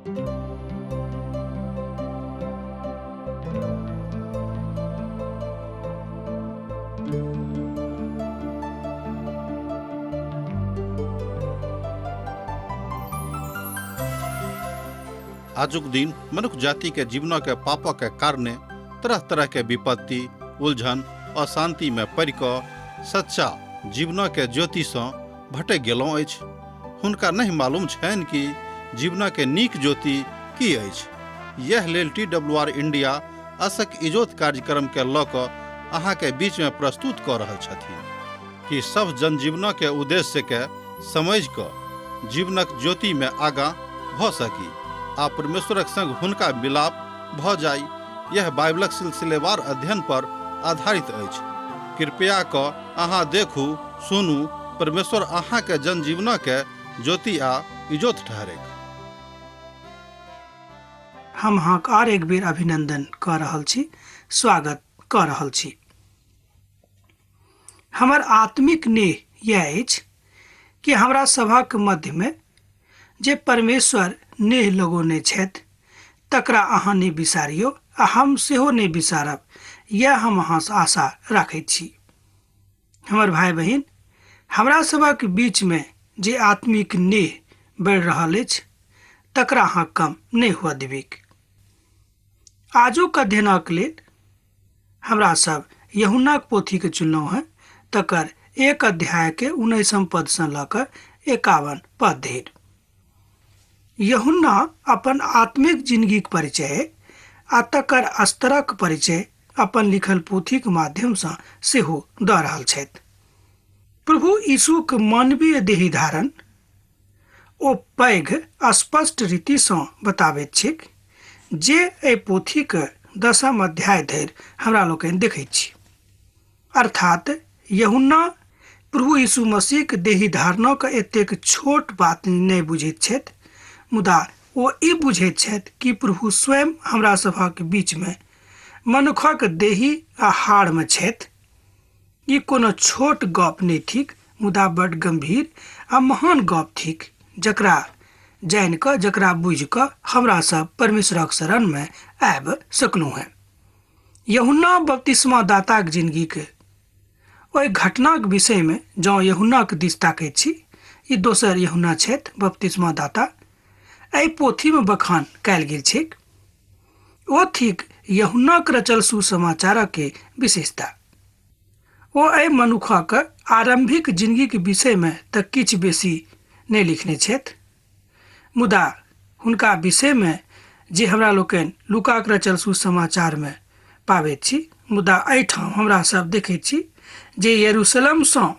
आजुक दिन मनुष्य जाति के जीवन के पाप के कारणे तरह तरह के विपत्ति, उलझन, अशांति में पड़ कऽ सच्चा जीवन के ज्योति से भटक गेलहुँ अछि। हुनका नहीं मालूम छनि कि जीवन के नीक ज्योति की अछि। यह लेल TWR इंडिया असक इजोत कार्यक्रम के लऽ कऽ अहाँ के बीच में प्रस्तुत कऽ रहल छथिन कि सब जनजीवन के उद्देश्य के समझ कऽ जीवनक ज्योति में आगाँ भऽ सकी आ परमेश्वरक संग हुनका मिलाप भ जाय। यह बाइबलक सिलसिलेवार अध्ययन पर आधारित अछि। कृपया कऽ अहाँ देखू, सुनू, परमेश्वर अहाँ के जनजीवन के ज्योति आ इजोत ठहरे। हम अहाँ और एक बेर अभिनंदन कऽ रहल छी, स्वागत कऽ रहल छी। हमर आत्मिक नेह यह अछि कि हमरा सभक मध्य में जे परमेश्वर नेह लगौने छथि तकरा अहाँ नहि बिसारियो आ हम सेहो नहि बिसारब, यह हम अहाँ से आशा राखैत छी। हमर भाई बहिन, हमरा सभक बीच में जे आत्मिक नेह बढ़ि रहल अछि तकरा अहाँ कम नहि हुअ देबेक। आजुक अध्ययनक लेल हमरा सब यूहन्नाक पोथी के चुनलहुँ हैं, तकर 1 अध्याय के 19 पद से लऽ कऽ 51 पद धरि। यूहन्ना अपन आत्मिक जिंदगी के परिचय आ तकर स्तरक परिचय अपन लिखल पोथी के माध्यम से सेहो दऽ रहल छथि। प्रभु यीशु के मानवीय देही धारण ओ पैघ स्पष्ट रीति से बताबैत छैक जे एहि पोथी के 10 अध्याय धरि हमरा लोकनि देखैत छी। अर्थात यूहन्ना प्रभु यीशु मसीह के देही धारणक एतेक छोट बात नहि बुझैत छथि, मुदा ओ ई बुझैत छथि कि प्रभु स्वयं हमरा सभक बीच में मनुखक देही आ हाड़ में छथि। ई कोनो छोट गप नहि थिक, मुदा बड़ गंभीर आ महान गप थिक, जकरा जानि कऽ, जकरा बुझि कऽ हमरा सब परमेश्वरक शरण में आबि सकलहुँ हैं। यूहन्ना बपतिस्मा दाताक जिंदगी के ओहि घटनाक विषय में जँ यूहन्नाक दिस ताकैत छी, ई दोसर यूहन्ना छथि बपतिस्मा दाता, एहि पोथी में बखान कयल गेल छैक। ओ थिक यूहन्नाक रचल सुसमाचारक के विशेषता। ओ एहि मनुखक आरंभिक जिंदगी के विषय में तऽ किछु बेसी नहि लिखने छथि, मुदा हुनका विषय में जे हमरा लोकनि लूकाक रचल सुसमाचार में पाबैत छी, मुदा एहिठाम हमरा सब देखैत छी जे यरूशलेम सँ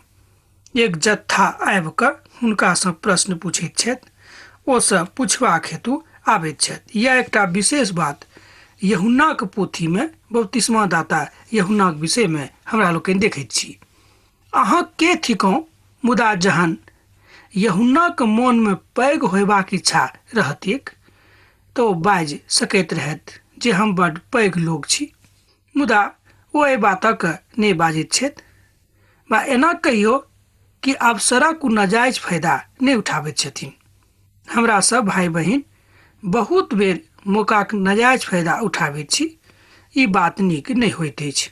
एक जत्था आबि कऽ हुनका सँ प्रश्न पूछैत छथि, ओ सब पुछबाक हेतु आबैत छथि। यह एकटा विशेष बात यूहन्नाक पोथी में बपतिस्मा दाता यूहन्नाक विषय में हमरा लोकनि देखैत छी। अहाँ के थिकहुँ, मुदा जहन यूहन्नाक मोन में पैघ होयबाक इच्छा रहतिक तऽ ओ बाजि सकैत रहथि जे हम बड़ पैघ लोग छी, मुदा ओ एहि बातक नहि बाजैत छथि। वा एना कहियो कि अवसरक नाजायज फायदा नहि उठाबैत छथिन। हमरा सब भाई बहिन बहुत बेर मौकाक नाजायज फायदा उठाबैत छी, ई बात नीक नहि होइत अछि।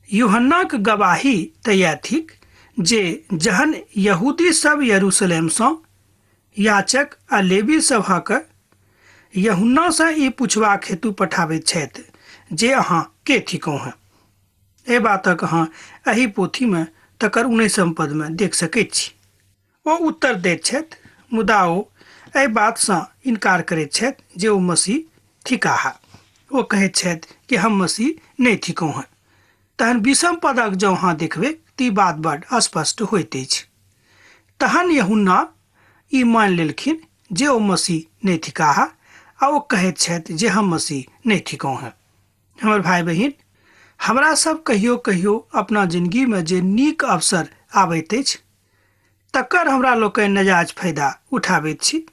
यूहन्नाक गवाही तैयार थिक जे जहन यहूदी सब यरूशलेम सँ याचक आ लेवी सभक यूहन्ना सँ ई पुछबाक हेतु पठाबैत छथि जे अहाँ के थिकहुँ हैं। एहि बातक अहाँ एहि पोथी में तकर 19 पद में देख सकैत छी। ओ उत्तर दैत छथि, मुदा ओ एहि बात सँ इनकार करैत छथि जे ओ मसीह थिकाह। ओ कहैत छथि कि हम मसीह नहि थिकहुँ हैं। तहन 20 पदक जँ अहाँ देखबै तऽ ई बात बड़ स्पष्ट होइत अछि। तहन यूहन्ना ई मान लेलखिन जे ओ मसीह नहि थिकाह आ ओ कहैत छथि जे हम मसीह नहि थिकहुँ हैं। हमर भाई बहिन, हमरा सब कहियो कहियो अपना जिंदगी में जे नीक अवसर आबैत अछि तकर हमरा लोकनि नाजायज फायदा उठाबैत छी,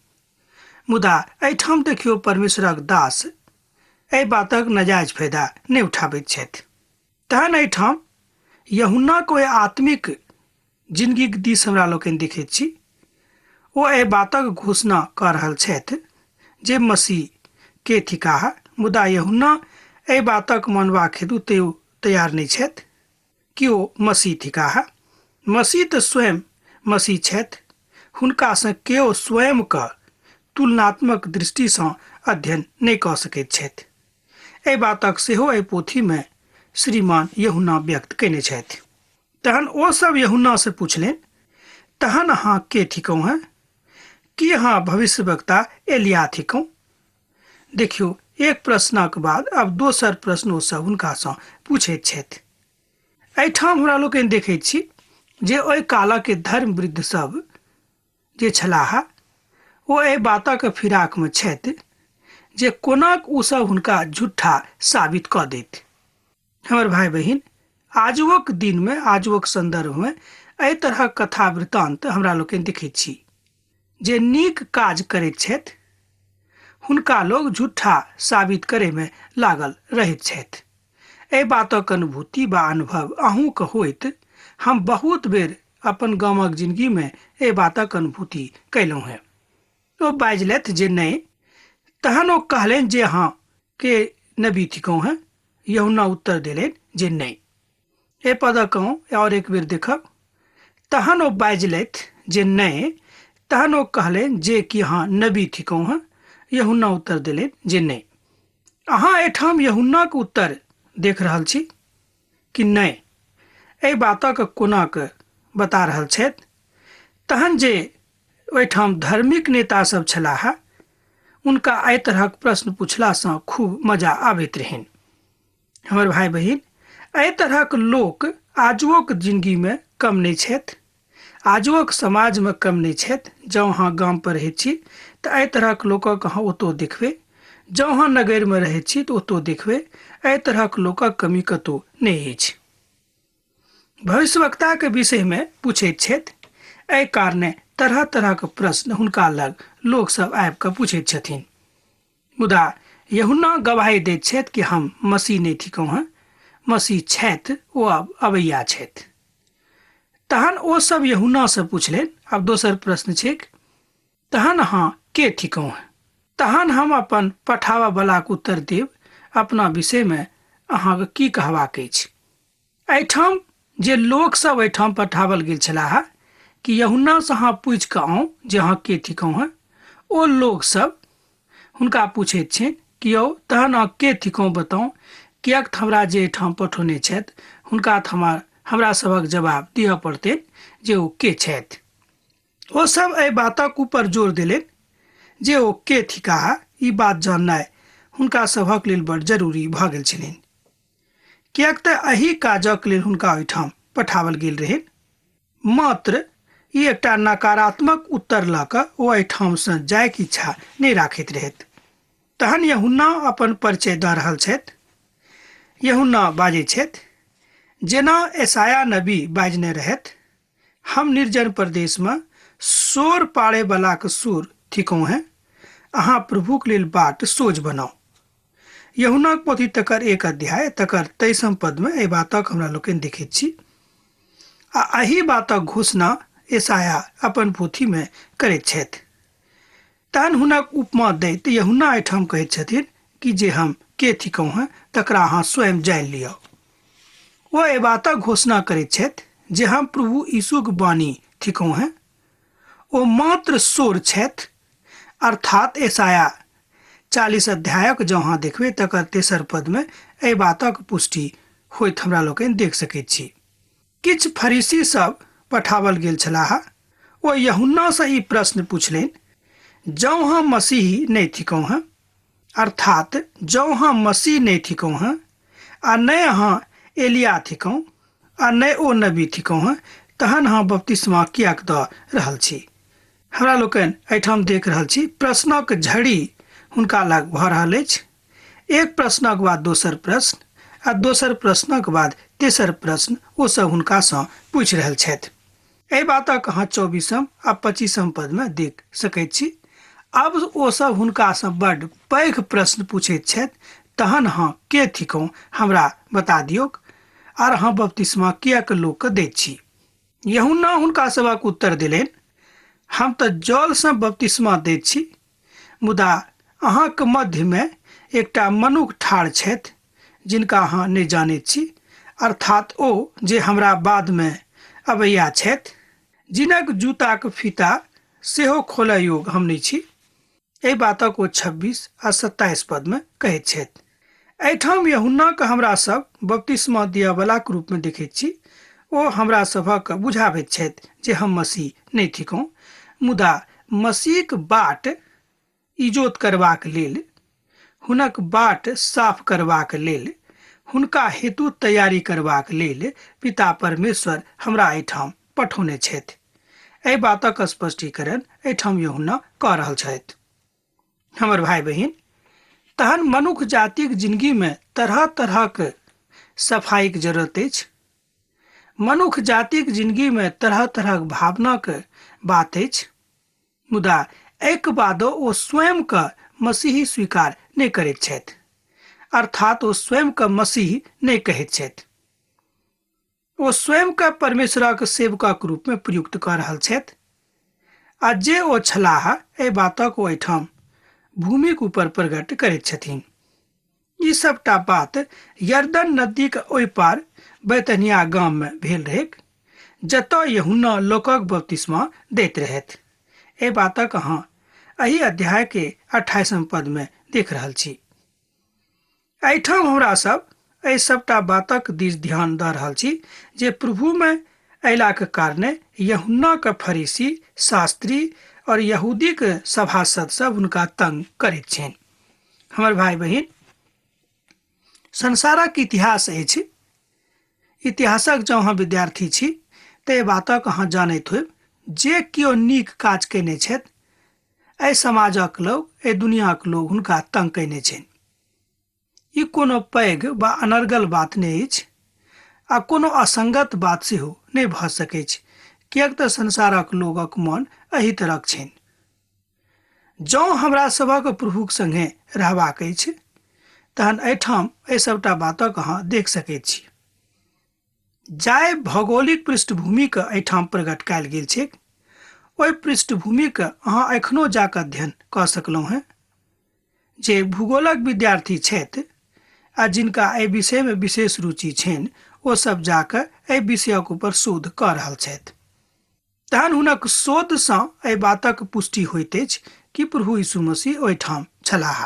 मुदा एहिठाम देखियौ परमेश्वरक दास एहि बातक नाजायज फायदा नहि उठाबैत छथि। तहन एहिठाम यूहन्नाक ओहि आत्मिक जिंदगी दिस हमरा लोकनि देखैत छी। ओ एहि बातक घोषणा कऽ रहल छथि जे मसीह के थिकाह, मुदा यूहन्ना एहि बातक मानबाक हेतु तैयार नहि छथि कि ओ मसीह थिकाह। मसीह तऽ स्वयं मसीह छथि, हुनकासँ केओ स्वयंके तुलनात्मक दृष्टिसँ अध्ययन नहि कऽ सकैत छथि। एहि बातक सेहो एहि पोथीमे श्रीमान यूहन्ना व्यक्त कयने छथि। तहन ओ सब यूहन्ना से पूछलनि, तहन अहाँ के थिकहुँ हैं? कि अहाँ भविष्यवक्ता एलिया थिकहुँ? देखियौ, एक प्रश्नक बाद आब दोसर प्रश्न ओ सब हुनकासँ पूछैत छथि। एहिठाम हमरा लोकनि देखैत छी जे ओहि कालक धर्म वृद्ध सब जे छलाह ओ एहि बातक फिराकमे छथि जे कोना ओ सब हुनका झूठा साबित कऽ देत। हमर भाई बहिन, आजुक दिनमे, आजुक संदर्भमे एहि तरहक कथा वृत्तांत हमरा लोकनि देखैत छी। जे नीक काज करैत छथि हुनका लोग झूठा साबित करैमे लागल रहैत छथि। एहि बातक अनुभूति वा अनुभव अहूँके होइत। हम बहुत बेर अपन गामक जिंदगीमे एहि बातक अनुभूति कयलहुँ हैं। ओ बाजलथि जे नहि, तहन ओ कहलनि जे अहाँ के नबी थिकहुँ हैं? यूहन्ना उत्तर देलनि जे नहि। ए पदक और एक बेर देखब। तहन ओ बाजलथि जे नहि, तहन ओ कहलनि जे कि अहाँ नबी थिकहुँ हैं? यूहन्ना उत्तर देलनि जे नहि। अहाँ एहिठाम यूहन्नाक उत्तर देख रहल छी कि नहि? एहि बातक कोनाक बता रहल छथि। तहन जे ओहिठाम धार्मिक नेता सब छलाह उनका एहि तरहक प्रश्न पूछलासँ खूब मजा आबैत रहनि। हमर भाई बहिन, एहि तरहक लोक आजुक जिंदगीमे कम नहि छथि, आजुक समाजमे कम नहि छथि। जँ अहाँ गाम पर रहैत छी तऽ एहि तरहक लोकक अहाँ ओतौ देखबै। जँ अहाँ नगरमे रहैत छी तऽ ओतौ देखबै। एहि तरहक लोकक कमी कतौ नहि अछि। भविष्यवक्ताके विषयमे पूछैत छथि, एहि कारणे तरह तरहक प्रश्न हुनका लग लोक सब आबि कऽ पूछैत छथिन। मुदा यूहन्ना गवाही दैत छथि कि हम मसीह नहि थिकहुँ हैं, मसीह छथि, ओ आब अबैया छथि। तहन ओ सब यूहन्नासँ पूछलनि, आब दोसर प्रश्न छैक, तहन अहाँ के थिकहुँ हैं? तहन हम अपन पठाबा बलाक उत्तर देब, अपना विषयमे अहाँके की कहबाक अछि। एहिठाम जे लोक सब एहिठाम पठाओल गेल छलाह कि यूहन्नासँ अहाँ पूछि कऽ आउ जे अहाँ के थिकहुँ हैं, ओ लोक सब हुनका पूछैत छनि कि यौ तहन अहाँ के थिकहुँ बताउ, किएक तऽ हमरा जे एहिठाम पठौने छथि हुनका तऽ हमरा सभक जवाब दिअ पड़तै जे ओ के छथि। ओ सब एहि बातक ऊपर जोर देलनि जे ओ के थिकाह, ई बात जाननाइ हुनका सभक लेल बड़ जरूरी भऽ गेल छलनि, किएक तऽ एहि काजक लेल हुनका ओहिठाम पठाओल गेल रहनि। मात्र ई एकटा नकारात्मक उत्तर लऽ कऽ ओ एहिठामसँ जायके इच्छा नहि राखैत रहथि। तहन यूहन्ना अपन परिचय दऽ रहल छथि। यूहन्ना बाजै छथि, जेना यशायाह नबी बाजने रहथि, हम निर्जन प्रदेशमे सोर पाड़े बलाक सुर थिकहुँ हैं, अहाँ प्रभुक लेल बाट सोझ बनाउ। यूहन्नाक पोथी तकर 1 अध्याय तकर 23 पदमे एहि बातक हमरा लोकनि देखैत छी। आ एहि बातक घोषणा यशायाह अपन पोथीमे करैत छथि। तहन हुनक उपमा दैत यूहन्ना एहिठाम कहैत छथिन कि जे हम के थिकहुँ हैं तकरा अहाँ स्वयं जानि लिअ। ओ एहि बातक घोषणा करैत छथि जे हम प्रभु यीशुक वाणी थिकहुँ हैं। ओ मात्र सोर छथि, अर्थात यशायाह 40 अध्यायक जँ अहाँ देखबै तकर 3 पदमे एहि बातक पुष्टि होइत हमरा लोकनि देख सकैत छी। किछु फरीसी सब पठाओल गेल छलाह। ओ यूहन्नासँ ई प्रश्न पूछलनि, जँ हम मसीह नहि थिकहुँ हैं, अर्थात जँ हम मसीह नहि थिकहुँ हैं आ नहि अहाँ एलिया थिकहुँ आ नहि ओ नबी थिकहुँ हैं, तहन अहाँ बपतिस्मा किएक दऽ रहल छी? हमरा लोकनि एहिठाम देख रहल छी प्रश्नक झड़ी हुनका लग भऽ रहल अछि। एक प्रश्नक बाद दोसर प्रश्न आ दोसर प्रश्नक बाद तेसर प्रश्न ओ सब हुनकासँ पूछि रहल छथि। एहि बातक अहाँ 24 आ 25 पदमे देख सकैत छी। आब ओ सब हुनकासँ बड्ड पैघ प्रश्न पूछैत छथि, तहन अहाँ के थिकहुँ हमरा बता दियौक, आर अहाँ बपतिस्मा किएक लोकके दैत छी? यूहन्ना हुनका सभक उत्तर देलनि, हम तऽ जलसँ बपतिस्मा दैत छी, मुदा अहाँक मध्य में एकटा मनुख ठाढ़ छथि जिनका अहाँ नहि जानैत छी, अर्थात ओ जे हमरा बाद में अबैया छथि, जिनक जूताक फीता सेहो खोलय योग्य हम नहि छी। एहि बातक ओ 26 आ 27 पद में कहैत छथि। एहिठाम यूहन्नाके हमरा सब बपतिस्मा दिअवलाक रूप में देखैत छी। ओ हमरा सभक बुझाबैत छथि जे हम मसीह नहि थिकौं, मुदा मसीहक बाट इजोत करबाक लेल, हुनक बाट साफ करबाक लेल, हुनका हेतु तैयारी करबाक लेल पिता परमेश्वर हमरा एहिठाम पठौने छथि। एहि बातक स्पष्टीकरण एहिठाम यूहन्ना कऽ रहल छथि। हमर भाई बहिन, तहन मनुख जातिक जिंदगी में तरह तरहक सफाईक जरूरत अछि। मनुख जातिक जिंदगी में तरह तरहक भावनाक बात अछि, मुदा एक बादो ओ स्वयं का मसीही स्वीकार नहीं करैत छथि, अर्थात ओ स्वयं का मसीह नहीं कहैत छथि। ओ स्वयं का परमेश्वरक सेवकक रूप में प्रयुक्त कऽ रहल छथि। आ जे ओ छलाह एहि बातक ओ एहिठाम भूमिक ऊपर प्रकट करैत छथिन। ई सबटा बात यरदन नदीक ओहि पार बैतनिया गाम में भेल रहैक, जतऽ यूहन्ना लोकक बपतिस्मा दैत रहथि। एहि बातक अहाँ एहि अध्याय के 28 पद में देख रहल छी। एहिठाम हमरा सब एहि सबटा बातक दिस ध्यान दऽ रहल छी जे प्रभु में अयलाक कारणे यूहन्ना के फरीसी, शास्त्री और यहूदी के सभासद सब हुनका तंग करैत छनि। हमर भाई बहिन, संसारक इतिहास अछि। इतिहासक जँ अहाँ विद्यार्थी छी तऽ एहि बातक अहाँ जानैत होयब जे केओ नीक काज कयने छथि, एहि समाजक लोग, एहि दुनियाक लोग हुनका तंग कयने छनि। ई कोनो पैघ वा अनर्गल बात नहि अछि, आ कोनो असंगत बात सेहो नहि भऽ सकैत अछि, किएक तऽ संसारक लोगक मन एहि तरहक छनि। जँ हमरा सभक प्रभुक संगे रहबाक अछि तहन एहिठाम एहि सबटा बातक अहाँ देख सकैत छी। जाहि भौगोलिक पृष्ठभूमि के एहिठाम प्रकट कयल गेल छै, ओहि पृष्ठभूमि के अहाँ एखनो जाकऽ अध्ययन कऽ सकलहुँ हैं। जे भूगोलक विद्यार्थी छथि आ जिनका एहि विषय में विशेष रुचि छनि, ओ सब जाकऽ एहि विषयक ऊपर शोध कऽ रहल छथि। तहन हुनक शोध सँ एहि बातक पुष्टि होइत अछि कि प्रभु यीशु मसीह ओहिठाम छलाह।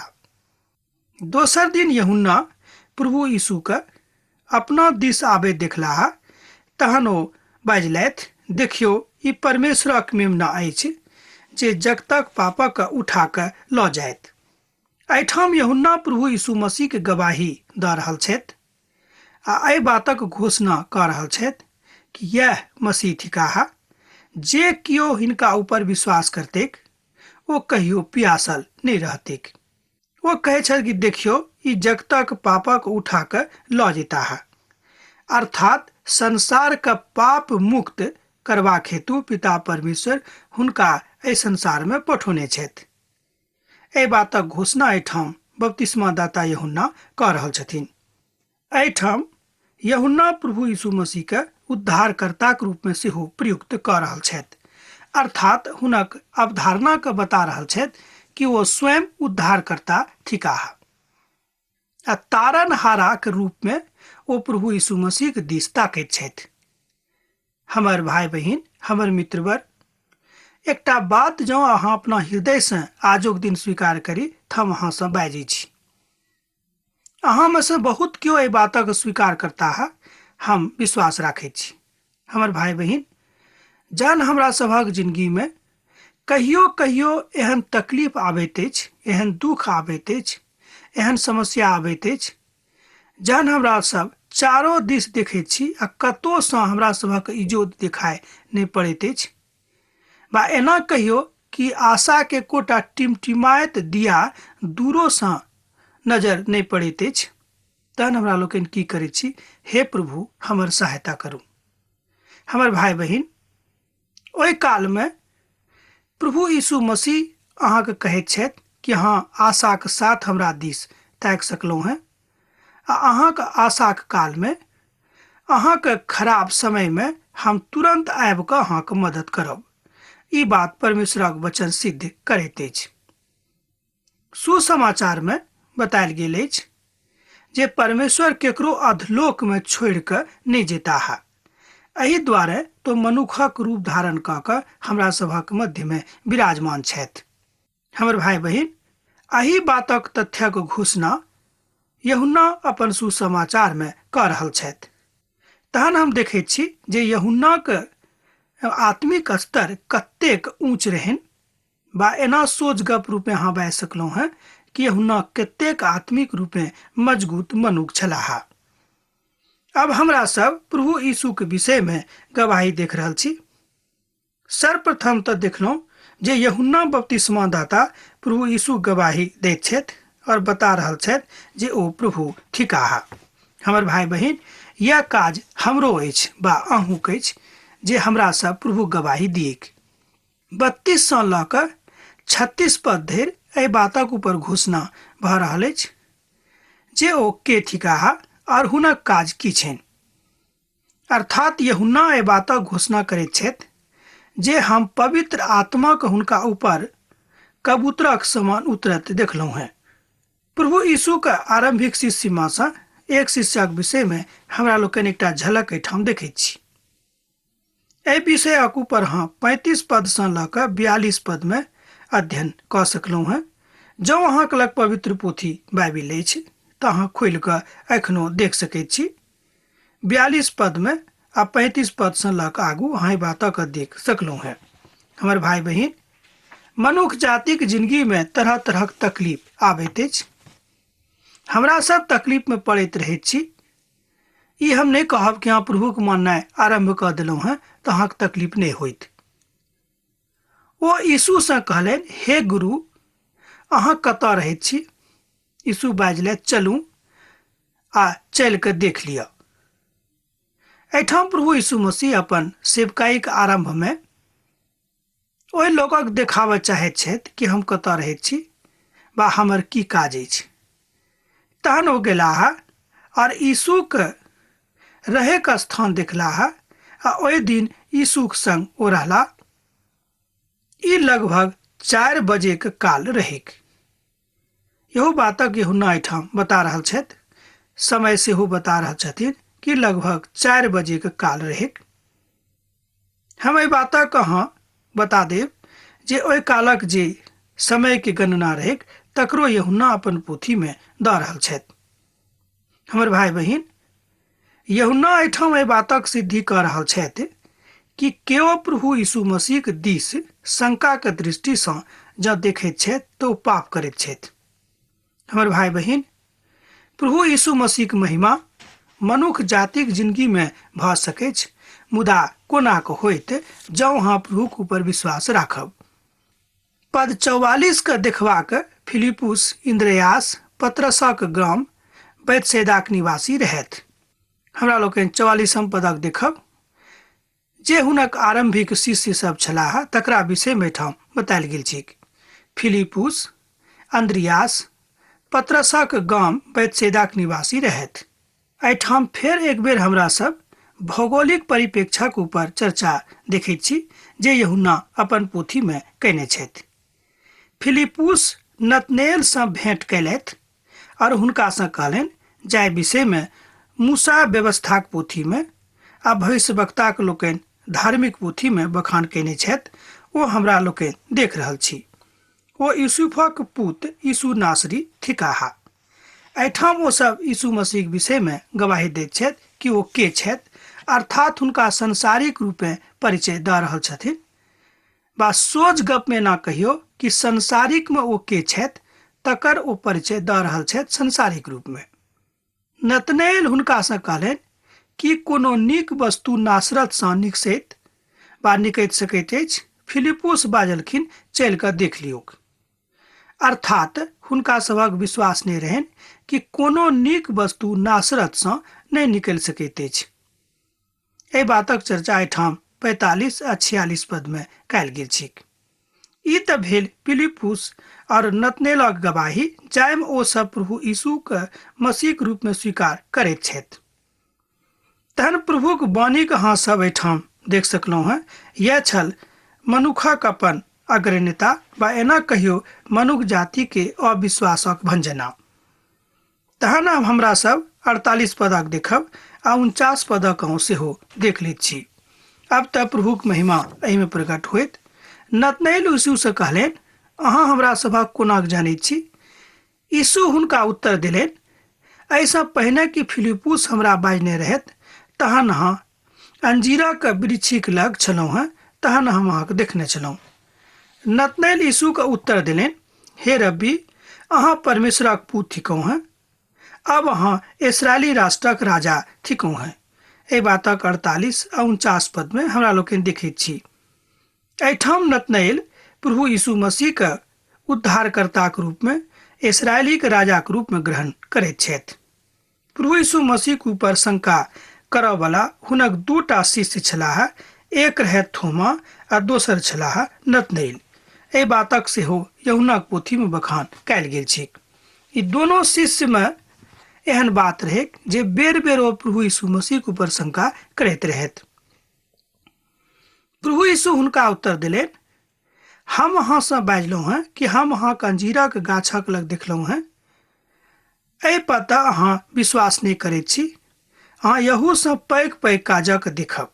दोसर दिन यूहन्ना प्रभु यीशु के अपना दिस आबैत देखलाह। तहन ओ बाजलथि, देखियौ, ई परमेश्वरक मेमना अछि जे जगतक पापक उठा कऽ लऽ जायत। एहिठाम यूहन्ना प्रभु यीशु मसीह के गवाही दऽ रहल छथि आ एहि बातक घोषणा कऽ रहल छथि कि यह मसीह थिकाह, जे कियो हिनका ऊपर विश्वास करतैक ओ कहियो प्यासल नहीं रहतैक। वो कहे छथि कि देखियो, ई जगतक पापक उठा कऽ लऽ जेताह, अर्थात संसार का पाप मुक्त करबाक हेतु पिता परमेश्वर हुनका एहि संसार में पठौने छथि। एहि बातक घोषणा एहिठाम बपतिस्मा दाता यूहन्ना कऽ रहल छथिन। एहिठाम यूहन्ना प्रभु यीशु मसीह के उद्धारकर्ताक रूप में सेहो प्रयुक्त कऽ रहल छथि, अर्थात हुनक अवधारणा के बता रहल छथि कि वो स्वयं उद्धारकर्ता थिकाह। आ तारनहारा के रूप में ओ प्रभु यीशु मसीह के दिस ताकैत छथि। हमर भाई बहिन, हमर मित्रवर, एकटा बात जँ अहाँ अपना हृदय से आजुक दिन स्वीकार करी तऽ हम अहाँ से बाजी छी। अहाँ में से बहुत क्यों एहि बातक स्वीकार करता है, हम विश्वास राखैत छी। हमर भाई बहिन, जहन हमरा सभक जिंदगी में कहियो कहियो एहन तकलीफ आबैत अछि, एहन दुख आबैत अछि, एहन समस्या आबैत अछि, जहन हमरा सब चारो दिस देखैत छी आ कतौ सँ हमरा सभक इजोत दिखाई नहीं पड़ैत अछि, बा एना कहियो कि आशा के कोटा टिमटिमाइत दिया दूरो सँ नजर नहीं पड़ैत अछि, तहन हमरा लोकनि की करैत छी, हे प्रभु हमर सहायता करू। हमर भाई बहिन, ओहि काल में प्रभु यीशु मसीह अहाँ के कहैत छथि कि अहाँ आशा के साथ हमरा दिस ताकि सकलहुँ हैं, आ अहाँ के आशा के काल में, अहाँ के खराब समय में हम तुरंत आबि कऽ अहाँ के मदद करब। ई बात परमेश्वरक वचन सिद्ध करैत अछि। सुसमाचार में बतायल गेल अछि जे परमेश्वर केकरो अधलोक में छोड़ि कऽ नहि जेता है। एहि दुआरे तो मनुखक रूप धारण कऽ कऽ हमरा सभक मध्य में विराजमान छथि। हमर भाई बहिन, एहि बातक तथ्यक घोषणा यूहन्ना अपन सुसमाचार में कऽ रहल छथि। तहन हम देखैत छी जे यूहन्नाक आत्मिक स्तर कतेक ऊंच रहनि, बा एना सोच गप रूप में अहाँ बाजि सकलहुँ हैं कि यूहन्ना कतेक आत्मिक रूप में मजबूत मनुख छलाह। अब हमरा सब प्रभु यीशु के विषय में गवाही देख रहल छी। सर्वप्रथम तो देखलहुँ जे यूहन्ना बपतिस्मा दाता प्रभु यीशु गवाही दैत छथि और बता रहल छथि जे ओ प्रभु थिकाह। हमर भाई बहिन, यह काज हमरो अछि बा अहूँक अछि जे हमरा सब प्रभु गवाही दियेक। 32 से लऽ कऽ 36 पद धरि एहि बातक ऊपर घोषणा भऽ रहल अछि जे ओ के थिकाह और हुनक काज की छनि। अर्थात यूहन्ना एहि बातक घोषणा करैत छथि जे हम पवित्र आत्मा के हुनका ऊपर कबूतरक समान उतरत देखलहुँ हैं। प्रभु यीशु के आरंभिक शिष्य में से एक शिष्यक विषय में हमरा लोकनि एकटा झलक एहिठाम देखैत छी। एहि विषयक ऊपर हम 35 पद से लऽ कऽ 42 पद में अध्ययन कऽ सकलहुँ हैं। जँ अहाँके लग पवित्र पोथी बाइबिल अछि तऽ अहाँ खोलि कऽ एखनो देख सकैत छी। 42 पद में आ 35 पद से लऽ कऽ आगू अहाँ एहि बातक देख सकलहुँ हैं। हमर भाई बहिन, मनुख जातिक जिंदगी में तरह तरहक तकलीफ आबैत अछि। हमरा सब तकलीफ में पड़ैत रहैत छी। ई हम नहीं कहब कि अहाँ प्रभुक माननाइ आरंभ कऽ देलहुँ हैं तऽ अहाँके तकलीफ नहीं होइत। ओ यीशु से कहलनि, हे गुरु, अहाँ कतऽ रहैत छी? यीशु बाजलथि, चलू आ चलि कऽ देख लिअ। एहिठाम प्रभु यीशु मसीह अपन सेवकाई के आरंभ में ओहि लोकक देखाबऽ चाहैत छथि कि हम कतऽ रहैत छी बा हमर की काज अछि। तहन ओ गेलाह और यीशु के रहे के स्थान देखलाह आ ओहि दिन यीशु के संग ओ रहला। ई लगभग 4 बजे के काल रहेक। यहो बातक यूहन्ना एहिठाम बता रहल छथि, समय सेहो बता रहल छथिन कि लगभग 4 बजे के काल रहेक। हम एहि बातक अहाँ बता देब जे ओहि कालक जे समय के गणना रहेक तकरो यूहन्ना अपन पोथी में दऽ रहल छथि। हमर भाई बहिन, यूहन्ना एहिठाम एहि बातक सिद्धि कऽ रहल छथि कि केओ प्रभु यीशु मसीह के दिस शंका के दृष्टि से जँ देखैत छथि तऽ ओ पाप करैत छथि। हमर भाई बहिन, प्रभु यीशु मसीह के महिमा मनुख जातिक जिंदगी में भऽ सकैछ, मुदा कोना कऽ होइत जँ अहाँ प्रभुक ऊपर विश्वास राखब। पद 44 के देखबाक फिलिपुस इंद्रियास पतरसक ग्राम बैतसैदाक निवासी रहथि। हमरा लोकनि 44 पदक देखब जे हुनक आरंभिक शिष्य सब छलाह तकरा विषय में ठाम बतायल गेल छै। फिलिपुस, अंद्रियास पतरसक गाम बैतसैदाक निवासी रहथि। एहिठाम फेर एक बेर हमरा सब भौगोलिक परिप्रेक्ष्यक ऊपर चर्चा देखैत छी जे यूहन्ना अपन पोथी में कयने छथि। फिलिपुस नतनेल से भेंट कयलथि और हुनका से कहलनि जाहि विषय में मूसा व्यवस्थाक पोथी में आ भविष्यवक्ताक लोकनि धार्मिक पोथी में बखान कयने छथि, ओ हमरा लोकनि देख रहल छी। ओ यूसुफक पुत्र यीशु नासरी थिकाह। एहिठाम ओ सब यीशु मसीह के विषय में गवाही दैत छथि कि ओ के छथि, अर्थात हुनका संसारिक रूप में परिचय दऽ रहल छथिन। बा सोझ गप में ना कहियो कि संसारिक में ओ के छथि, तकर ओ परिचय दऽ रहल छथि संसारिक रूप में। नतनेल हुनका से कहलनि कि कोनो नीक वस्तु नासरत से निकसैत बा निकैत सकैत अछि। फिलिपुस बाजलखिन, चलि कऽ देख लियौक। अर्थात हुनका सभक विश्वास नहीं रहनि कि कोनो नीक वस्तु नासरत से नहीं निकलि सकैत अछि। एहि बातक चर्चा एहिठाम 45 आ 46 पद में कयल गेल छै। ई तऽ भेल फिलिपुस और नतनेलक गवाही जाहिमे ओ सब प्रभु यीशु के मसीह के रूप में स्वीकार करैत छथि। तहन प्रभुक वाणी के अहाँ सब एहिठाम देख सकलहुँ हैं। यह छल मनुखक अपन अग्रण्यता वा एना कहियो मनुष्य जाति के अविश्वासक भंजना। तहन आब हमरा सब 48 पदक देखब आ 49 पदक सेहो देख लैत छी। अब तऽ प्रभुक महिमा एहिमे प्रकट होइत। नतनएल यीशु से कहलनि, अहाँ हमरा सभक कोना जानैत छी? यीशु हुनका उत्तर देलनि, एहिसँ पहिने कि फिलिप्पुस हमरा बाजने रहैत तहन अहाँ अंजीराक वृक्षिक लग छलहुँ हेँ, तहन हम अहाँके देखने छलहुँ। नतनएल यीशुके उत्तर देलनि, हे रब्बी, अहाँ परमेश्वरक पुत्र थिकहुँ हेँ, अब अहाँ इस्राएली राष्ट्रक राजा थिकहुँ हेँ। एहि बातक 48 आ 49 पद में हमरा लोकनि देखैत छी। एहिठाम नतनएल प्रभु यीशु मसीहके उद्धारकर्ताक रूपमे इस्राएलीक राजाक रूपमे ग्रहण करैत छथि। प्रभु यीशु मसीहक ऊपर शंका करयवला हुनक 2टा शिष्य छलाह, एक रहैत थोमा आ दोसर छलाह नतनएल। एहि बातक सेहो यूहन्नाक पोथीमे बखान कयल गेल छै। ई दोनों शिष्यमे एहन बात रहे जे बेर बेर ओ प्रभु यीशु मसीह के ऊपर शंका करैत रहैत। प्रभु यीशु हुनका उत्तर दिलेन, हम अहाँ से बाजलहुँ हैं कि हम अहाँके अंजीराक गाछक लग देखलहुँ हैं, एहि पर तऽ अहाँ विश्वास नहीं करैत छी। अहाँ यहू से पैघ पैघ काजक देखब।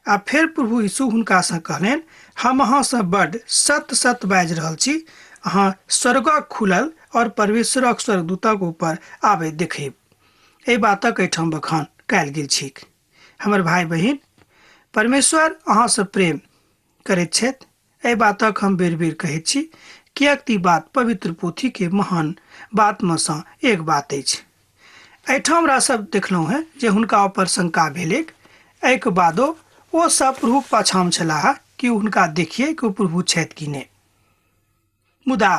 आ फिर प्रभु यीशु हुनका से कहलेन, हम अहाँ से बड़ सत्य सत्य बाजि रहल छी, अहाँ स्वर्गक खुलल और परमेश्वरक स्वर्गदूतक ऊपर आबे देखेब। एहि बातक एहिठाम बखान कयल गेल छैक। हमर भाई बहिन, परमेश्वर अहाँ से प्रेम करैत छथि। एहि बातक हम बेर बेर कहैत छी, किएक ई बात पवित्र पोथी के महान बात में सँ एक बात अछि। एहिठाम हमरा सब देखलहुँ हैं जे हुनका ऊपर शंका भेलैक। एहिके बादो ओ सब प्रभुक पाछाम छलाह कि हुनका देखिए कि ओ प्रभु छथि कि नहि। मुदा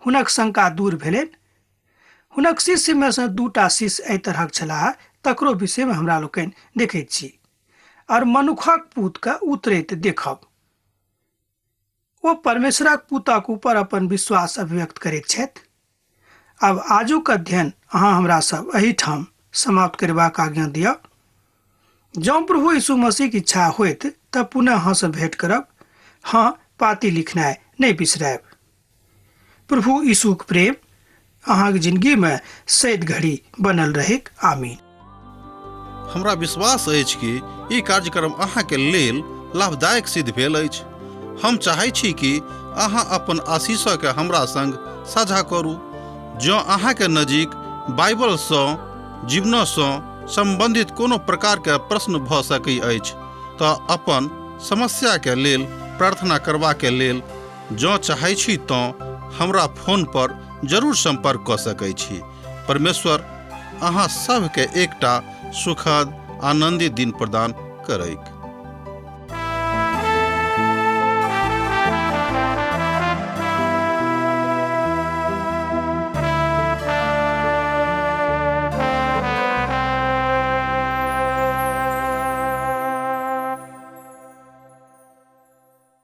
हुनक शंका दूर भेलनि। हुनक शिष्य में से 2टा शिष्य एहि तरहक छलाह, तकरो विषय में हमरा लोकनि देखैत छी। और मनुखक पुत्रके उतरैत देखब। ओ परमेश्वरक पुत्रक ऊपर अपन विश्वास अभिव्यक्त करैत छथि। अब आजुक अध्ययन अहाँ हमरा सब एहिठाम समाप्त करबाक आज्ञा दिअ। जँ प्रभु यीशु मसीह की इच्छा होइत तऽ पुनः अहाँ से भेंट करब। हाँ, पाती लिखनाइ नहीं बिसरायब। प्रभु यीशुक प्रेम अहाँक जिंदगी में सैद घड़ी बनल रहेक। आमीन। हमरा विश्वास अछि कि ई कार्यक्रम अहाँके लेल लाभदायक सिद्ध भेल अछि। हम चाहै छी कि अहाँ अपन आशीषके हमरा संग साझा करू। जँ अहाँके नजीक बाइबलसँ जीवनसँ संबंधित कोनो प्रकारके प्रश्न भऽ सकै अछि तऽ अपन समस्याके लेल प्रार्थना करबाके लेल जँ चाहै छी तऽ हमरा फोन पर जरूर संपर्क कऽ सकै छी। परमेश्वर अहाँ सबके एकटा सुखद आनंदित दिन प्रदान करैक।